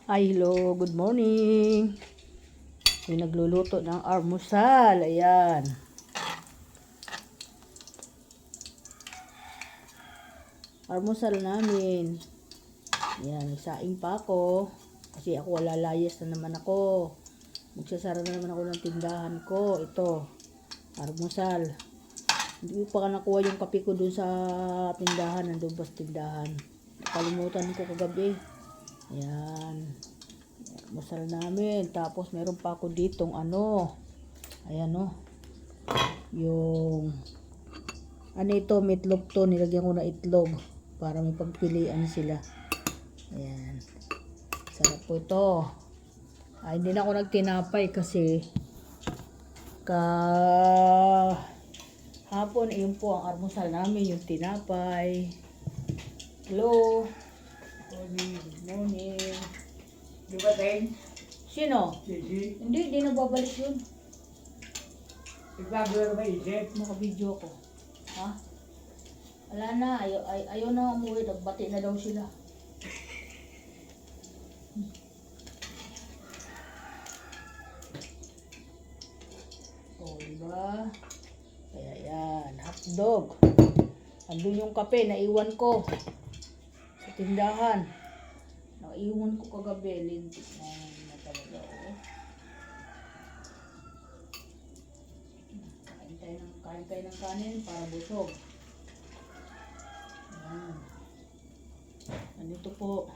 Ay, hello, good morning. May nagluluto ng almusal. Ayan. Almusal namin. Ayan, saing pa ako. Kasi ako wala layas na naman ako. Magsasara na naman ako ng tindahan ko. Ito, almusal. Hindi ko pa nakuha yung kape ko dun sa tindahan. Nandun pa sa tindahan. Nakalimutan ko kagabi. Ayan. Almusal namin. Tapos meron pa ako ditong ayan o. Yung ito, meatloaf to. Nilagyan ko na itlog para may pagpilian sila. Ayan. Sarap po ito. Ay, hindi na ako nagtinapay kasi hapon, yun po ang almusal namin, yung tinapay. Hello. Good morning. Di ba, Teng? Sino? Sisi? Hindi nagbabalik yun. Nagbago ba isip? Naka-video ko. Ha? Wala na. Ayaw na umuwi. Nagbati na daw sila. O, diba? Kaya yan. Hotdog. Andun yung kape. Naiwan ko. Sa tindahan. Naiwan ko kagabi. Lintik na talaga. Kain tayo ng kanin para busog. Ayan. Nandito po.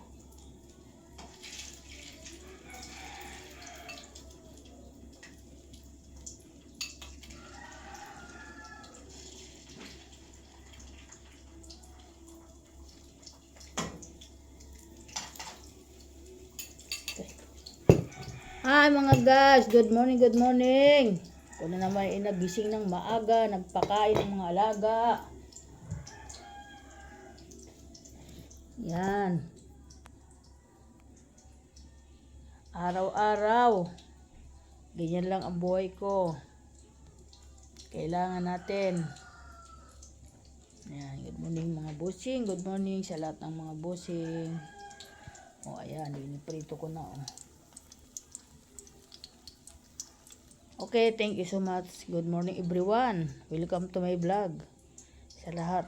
Hi mga guys, good morning, good morning. Ako na naman nagising ng maaga, nagpakain ng mga alaga. Yan. Araw-araw. Ganyan lang ang buhay ko. Kailangan natin. Yan, good morning mga bossing. Good morning sa lahat ng mga bossing. O ayan, piniprito ko na Okay, thank you so much. Good morning everyone. Welcome to my vlog. Sa lahat.